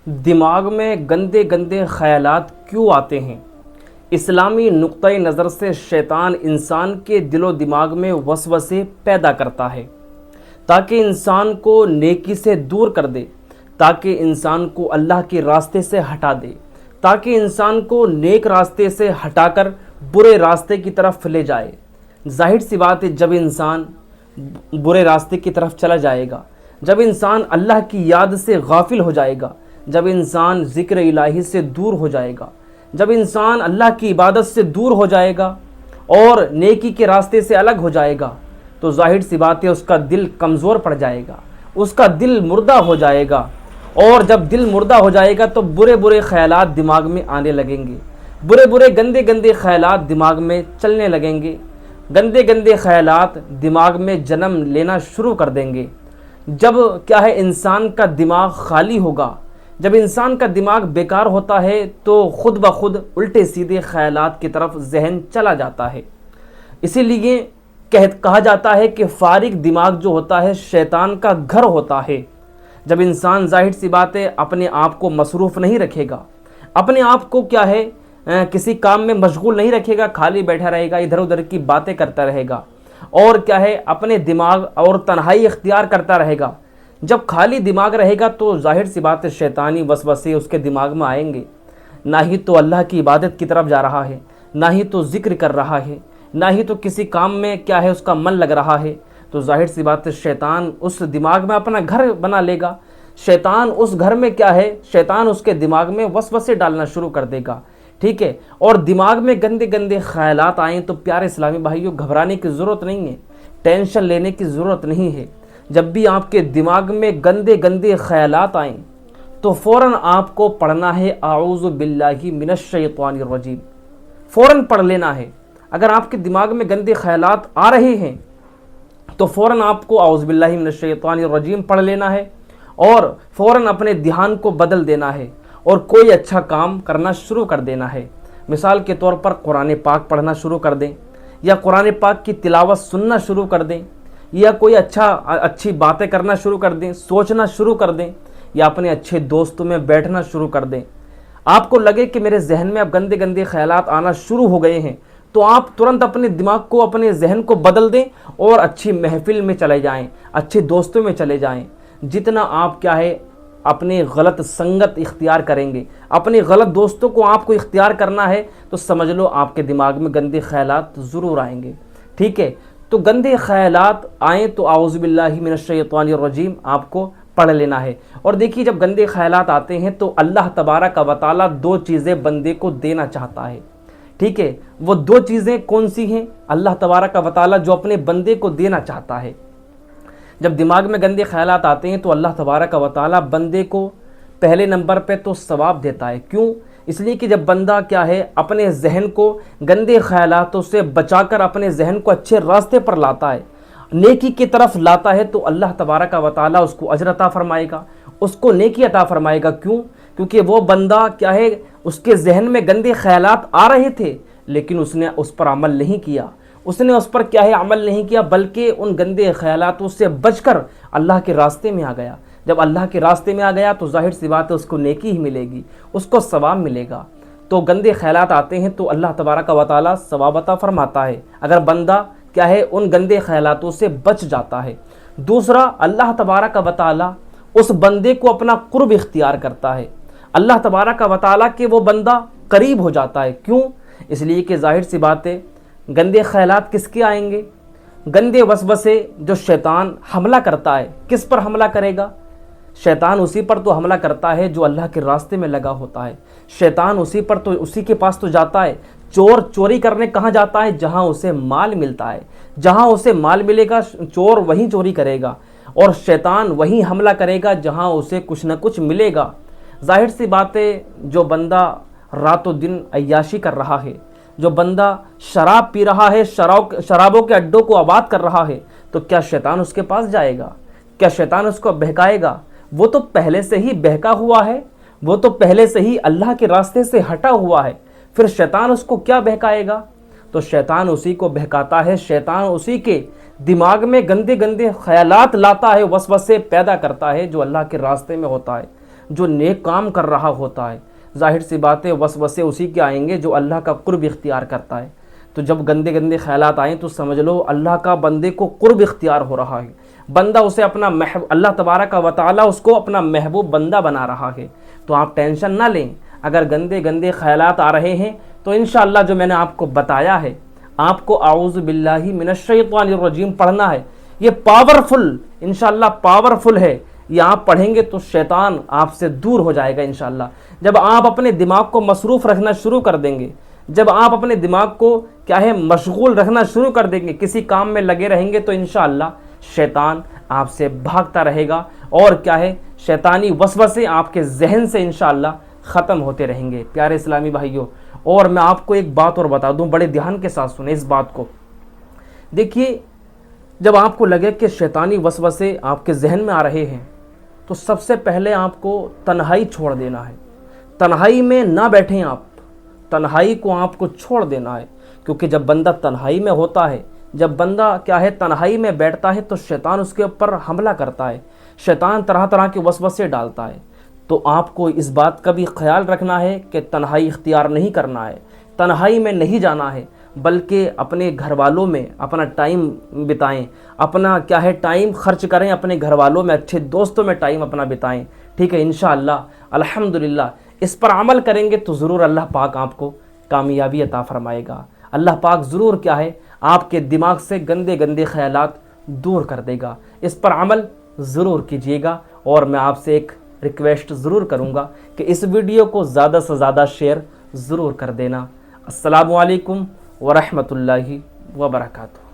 دماغ میں گندے گندے خیالات کیوں آتے ہیں؟ اسلامی نقطۂ نظر سے شیطان انسان کے دل و دماغ میں وسوسے پیدا کرتا ہے تاکہ انسان کو نیکی سے دور کر دے، تاکہ انسان کو اللہ کے راستے سے ہٹا دے، تاکہ انسان کو نیک راستے سے ہٹا کر برے راستے کی طرف لے جائے۔ ظاہر سی بات ہے، جب انسان برے راستے کی طرف چلا جائے گا، جب انسان اللہ کی یاد سے غافل ہو جائے گا، جب انسان ذکر الہی سے دور ہو جائے گا، جب انسان اللہ کی عبادت سے دور ہو جائے گا اور نیکی کے راستے سے الگ ہو جائے گا، تو ظاہر سی بات ہے اس کا دل کمزور پڑ جائے گا، اس کا دل مردہ ہو جائے گا، اور جب دل مردہ ہو جائے گا تو برے برے خیالات دماغ میں آنے لگیں گے، برے برے گندے گندے خیالات دماغ میں چلنے لگیں گے، گندے گندے خیالات دماغ میں جنم لینا شروع کر دیں گے۔ جب انسان کا دماغ خالی ہوگا، جب انسان کا دماغ بیکار ہوتا ہے تو خود بخود الٹے سیدھے خیالات کی طرف ذہن چلا جاتا ہے۔ اسی لیے کہا جاتا ہے کہ فارغ دماغ جو ہوتا ہے شیطان کا گھر ہوتا ہے۔ جب انسان ظاہر سی بات ہے اپنے آپ کو مصروف نہیں رکھے گا، اپنے آپ کو کسی کام میں مشغول نہیں رکھے گا، خالی بیٹھا رہے گا، ادھر ادھر کی باتیں کرتا رہے گا، اور اپنے دماغ اور تنہائی اختیار کرتا رہے گا۔ جب خالی دماغ رہے گا تو ظاہر سی بات ہے شیطانی وسوسے اس کے دماغ میں آئیں گے، نہ ہی تو اللہ کی عبادت کی طرف جا رہا ہے، نہ ہی تو ذکر کر رہا ہے، نہ ہی تو کسی کام میں اس کا من لگ رہا ہے، تو ظاہر سی بات ہے شیطان اس دماغ میں اپنا گھر بنا لے گا۔ شیطان اس گھر میں شیطان اس کے دماغ میں وسوسے ڈالنا شروع کر دے گا، ٹھیک ہے؟ اور دماغ میں گندے گندے خیالات آئیں تو پیارے اسلامی بھائیوں، گھبرانے کی ضرورت نہیں ہے، ٹینشن لینے کی ضرورت نہیں ہے۔ جب بھی آپ کے دماغ میں گندے گندے خیالات آئیں تو فوراً آپ کو پڑھنا ہے اعوذ باللہ من الشیطان الرجیم، فوراً پڑھ لینا ہے۔ اگر آپ کے دماغ میں گندے خیالات آ رہے ہیں تو فوراً آپ کو اعوذ باللہ من الشیطان الرجیم پڑھ لینا ہے اور فوراً اپنے دھیان کو بدل دینا ہے اور کوئی اچھا کام کرنا شروع کر دینا ہے۔ مثال کے طور پر قرآن پاک پڑھنا شروع کر دیں، یا قرآن پاک کی تلاوت سننا شروع کر دیں، یا کوئی اچھی باتیں کرنا شروع کر دیں، سوچنا شروع کر دیں، یا اپنے اچھے دوستوں میں بیٹھنا شروع کر دیں۔ آپ کو لگے کہ میرے ذہن میں اب گندے گندے خیالات آنا شروع ہو گئے ہیں تو آپ ترنت اپنے دماغ کو، اپنے ذہن کو بدل دیں اور اچھی محفل میں چلے جائیں، اچھے دوستوں میں چلے جائیں۔ جتنا آپ اپنے غلط سنگت اختیار کریں گے، اپنے غلط دوستوں کو آپ کو اختیار کرنا ہے، تو سمجھ لو آپ کے دماغ میں گندے خیالات ضرور آئیں گے، ٹھیک ہے؟ تو گندے خیالات آئیں تو اعوذ باللہ من الشیطان الرجیم آپ کو پڑھ لینا ہے۔ اور دیکھیے، جب گندے خیالات آتے ہیں تو اللہ تبارک و تعالی دو چیزیں بندے کو دینا چاہتا ہے، ٹھیک ہے؟ وہ دو چیزیں کون سی ہیں؟ اللہ تبارک و تعالی جو اپنے بندے کو دینا چاہتا ہے، جب دماغ میں گندے خیالات آتے ہیں تو اللہ تبارک و تعالی بندے کو پہلے نمبر پہ تو ثواب دیتا ہے۔ کیوں؟ اس لیے کہ جب بندہ اپنے ذہن کو گندے خیالاتوں سے بچا کر اپنے ذہن کو اچھے راستے پر لاتا ہے، نیکی کی طرف لاتا ہے، تو اللہ تبارک و تعالی اس کو اجر عطا فرمائے گا، اس کو نیکی عطا فرمائے گا۔ کیوں؟ کیونکہ وہ بندہ اس کے ذہن میں گندے خیالات آ رہے تھے لیکن اس نے اس پر عمل نہیں کیا، اس نے اس پر عمل نہیں کیا، بلکہ ان گندے خیالاتوں سے بچ کر اللہ کے راستے میں آ گیا۔ جب اللہ کے راستے میں آ گیا تو ظاہر سی بات ہے اس کو نیکی ہی ملے گی، اس کو ثواب ملے گا۔ تو گندے خیالات آتے ہیں تو اللہ تبارک و تعالی ثواب عطا فرماتا ہے اگر بندہ ان گندے خیالاتوں سے بچ جاتا ہے۔ دوسرا، اللہ تبارک و تعالی اس بندے کو اپنا قرب اختیار کرتا ہے، اللہ تبارک و تعالی کے وہ بندہ قریب ہو جاتا ہے۔ کیوں؟ اس لیے کہ ظاہر سی بات ہے گندے خیالات کس کے آئیں گے؟ گندے وسوسے جو شیطان حملہ کرتا ہے، کس پر حملہ کرے گا؟ شیطان اسی پر تو حملہ کرتا ہے جو اللہ کے راستے میں لگا ہوتا ہے۔ شیطان اسی کے پاس تو جاتا ہے۔ چور چوری کرنے کہاں جاتا ہے؟ جہاں اسے مال ملتا ہے، جہاں اسے مال ملے گا چور وہیں چوری کرے گا، اور شیطان وہیں حملہ کرے گا جہاں اسے کچھ نہ کچھ ملے گا۔ ظاہر سی بات ہے جو بندہ رات و دن عیاشی کر رہا ہے، جو بندہ شراب پی رہا ہے، شرابوں کے اڈوں کو آباد کر رہا ہے، تو کیا شیطان اس کے پاس جائے گا؟ کیا شیطان اس کو بہکائے گا؟ وہ تو پہلے سے ہی بہکا ہوا ہے، وہ تو پہلے سے ہی اللہ کے راستے سے ہٹا ہوا ہے، پھر شیطان اس کو کیا بہکائے گا؟ تو شیطان اسی کو بہکاتا ہے، شیطان اسی کے دماغ میں گندے گندے خیالات لاتا ہے، وسوسے پیدا کرتا ہے جو اللہ کے راستے میں ہوتا ہے۔ جو نیک کام کر رہا ہوتا ہے، ظاہر سی بات ہے وسوسے اسی کے آئیں گے جو اللہ کا قرب اختیار کرتا ہے۔ تو جب گندے گندے خیالات آئیں تو سمجھ لو اللہ کا بندے کو قرب اختیار ہو رہا ہے، بندہ اسے اپنا اللہ تبارک و تعالیٰ اس کو اپنا محبوب بندہ بنا رہا ہے۔ تو آپ ٹینشن نہ لیں، اگر گندے گندے خیالات آ رہے ہیں تو انشاءاللہ جو میں نے آپ کو بتایا ہے، آپ کو اعوذ باللہ من الشیطان الرجیم پڑھنا ہے۔ یہ پاورفل، انشاءاللہ پاورفل ہے، یہ آپ پڑھیں گے تو شیطان آپ سے دور ہو جائے گا انشاءاللہ۔ جب آپ اپنے دماغ کو مصروف رکھنا شروع کر دیں گے، جب آپ اپنے دماغ کو مشغول رکھنا شروع کر دیں گے، کسی کام میں لگے رہیں گے، تو انشاءاللہ شیطان آپ سے بھاگتا رہے گا، اور شیطانی وسوسے آپ کے ذہن سے انشاءاللہ ختم ہوتے رہیں گے۔ پیارے اسلامی بھائیوں، اور میں آپ کو ایک بات اور بتا دوں، بڑے دھیان کے ساتھ سنیں اس بات کو۔ دیکھیے، جب آپ کو لگے کہ شیطانی وسوسے آپ کے ذہن میں آ رہے ہیں تو سب سے پہلے آپ کو تنہائی چھوڑ دینا ہے، تنہائی میں نہ بیٹھیں آپ، تنہائی کو آپ کو چھوڑ دینا ہے، کیونکہ جب بندہ تنہائی میں ہوتا ہے، جب بندہ تنہائی میں بیٹھتا ہے تو شیطان اس کے اوپر حملہ کرتا ہے، شیطان طرح طرح کے وسوسے ڈالتا ہے۔ تو آپ کو اس بات کا بھی خیال رکھنا ہے کہ تنہائی اختیار نہیں کرنا ہے، تنہائی میں نہیں جانا ہے، بلکہ اپنے گھر والوں میں اپنا ٹائم بتائیں، اپنا ٹائم خرچ کریں، اپنے گھر والوں میں، اچھے دوستوں میں ٹائم اپنا بتائیں، ٹھیک ہے؟ انشاءاللہ الحمدللہ اس پر عمل کریں گے تو ضرور اللہ پاک آپ کو کامیابی عطا فرمائے گا۔ اللہ پاک ضرور آپ کے دماغ سے گندے گندے خیالات دور کر دے گا۔ اس پر عمل ضرور کیجیے گا، اور میں آپ سے ایک ریکویسٹ ضرور کروں گا کہ اس ویڈیو کو زیادہ سے زیادہ شیئر ضرور کر دینا۔ السلام علیکم ورحمۃ اللہ وبرکاتہ۔